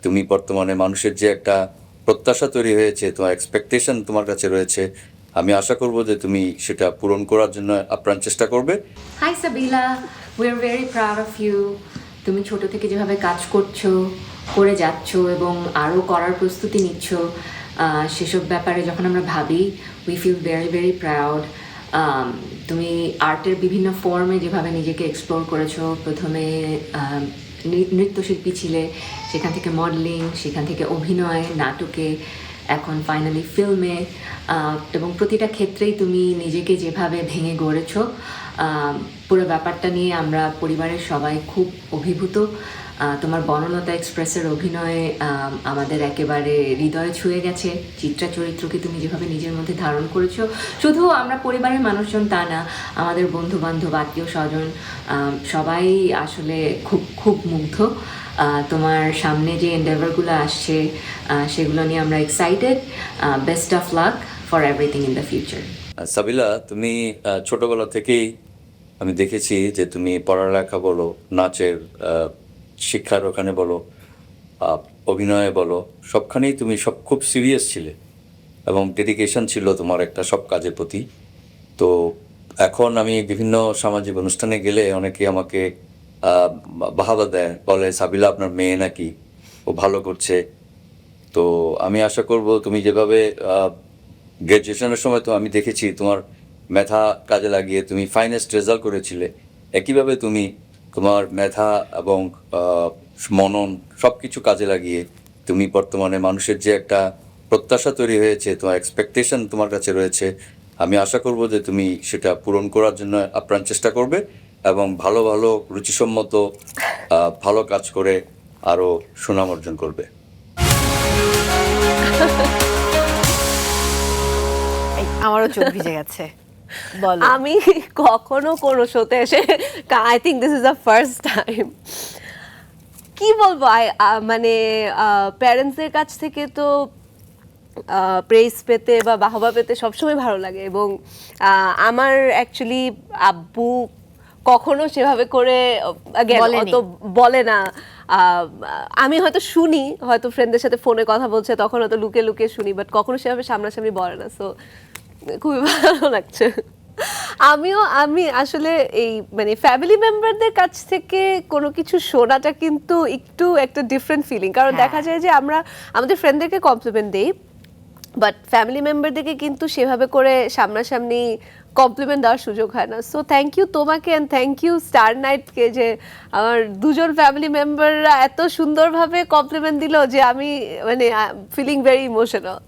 তুমি বর্তমানে মানুষের যে একটা প্রত্যাশা তৈরি হয়েছে, তোমার এক্সপেকটেশন তোমার কাছে রয়েছে, আমি আশা করব যে তুমি সেটা পূরণ করার জন্য আপ্রাণ চেষ্টা করবে। Hi Sabila, we are very proud of you. তুমি ছোট থেকে যেভাবে কাজ করছো, করে যাচ্ছ এবং আরও করার প্রস্তুতি নিচ্ছ, সেসব ব্যাপারে যখন আমরা ভাবি, we feel very very proud. তুমি আর্টের বিভিন্ন ফর্মে যেভাবে নিজেকে এক্সপ্লোর করেছো, প্রথমে নৃত্যশিল্পী ছিলে, সেখান থেকে মডেলিং, সেখান থেকে অভিনয়, নাটকে, এখন ফাইনালি ফিল্মে, এবং প্রতিটা ক্ষেত্রেই তুমি নিজেকে যেভাবে ভেঙে গড়েছো, পুরো ব্যাপারটা নিয়ে আমরা পরিবারের সবাই খুব অভিভূত। তোমার বনলতা এক্সপ্রেসের অভিনয়ে আমাদের একেবারে হৃদয়ে ছুঁয়ে গেছে। চিত্রা চরিত্রকে তুমি যেভাবে নিজের মধ্যে ধারণ করেছো, শুধু আমরা পরিবারের মানুষজন তা না, আমাদের বন্ধু বান্ধব, আত্মীয় স্বজন সবাই আসলে খুব খুব মুগ্ধ। তোমার সামনে যে এন্ডেভারগুলো আসছে সেগুলো নিয়ে আমরা excited. Best of luck for everything in the future. Sabila, তুমি ছোটবেলা থেকেই আমি দেখেছি যে তুমি পড়ালেখা বলো, নাচের শিক্ষার ওখানে বলো, অভিনয়ে বলো, সবখানেই তুমি খুব সিরিয়াস ছিলে এবং ডেডিকেশন ছিল তোমার একটা সব কাজের প্রতি। তো এখন আমি বিভিন্ন সামাজিক অনুষ্ঠানে গেলে অনেকে আমাকে বাহাবা দেয়, বলে সাবিলা আপনার মেয়ে নাকি, ও ভালো করছে। তো আমি আশা করব তুমি যেভাবে গ্র্যাজুয়েশনের সময় তো আমি দেখেছি তোমার মেধা কাজে লাগিয়ে তুমি ফাইনেস্ট রেজাল্ট করেছিলে, একইভাবে তুমি তোমার মেধা এবং মনন সব কিছু কাজে লাগিয়ে তুমি বর্তমানে মানুষের যে একটা প্রত্যাশা তৈরি হয়েছে, তোমার এক্সপেকটেশন তোমার কাছে রয়েছে, আমি আশা করব যে তুমি সেটা পূরণ করার জন্য আপ্রাণ চেষ্টা করবে এবং ভালো ভালো রুচিসম্মত ভালো কাজ করে আরও সুনাম অর্জন করবে। আমারও চোখ ভিজে গেছে। বলো। আমি কখনো কোনো শোতে এসে, I think this is the first time, কি বলবো, মানে প্যারেন্টসদের কাছ থেকে তো প্রেস পেতে বা বাহবা পেতে সবসময় ভালো লাগে। এবং আমার অ্যাকচুয়ালি আব্বু কখনো সেভাবে করে বলেনি। অত বলে না। আমি হয়তো শুনি, হয়তো ফ্রেন্ডদের সাথে ফোনে কথা বলছে, তখন হয়তো লুকিয়ে লুকিয়ে শুনি, বাট কখনো সেভাবে সামনাসামনি বলে না। সো খুবই ভালো লাগছে। আমি আসলে এই মানে ফ্যামিলি মেম্বারদের কাছ থেকে কোনো কিছু শোনাটা কিন্তু একটু একটা ডিফারেন্ট ফিলিং, কারণ হ্যাঁ। দেখা যায় যে আমরা আমাদের ফ্রেন্ডদেরকে কমপ্লিমেন্ট দিই, বাট ফ্যামিলি মেম্বারদেরকে কিন্তু সেভাবে করে সামনাসামনি কমপ্লিমেন্ট দেওয়ার সুযোগ হয় না। সো থ্যাংক ইউ তোমাকে, অ্যান্ড থ্যাংক ইউ স্টার নাইটকে, যে আমার দুজন ফ্যামিলি মেম্বাররা এত সুন্দরভাবে কমপ্লিমেন্ট দিল যে আমি মানে ফিলিং ভেরি ইমোশনাল।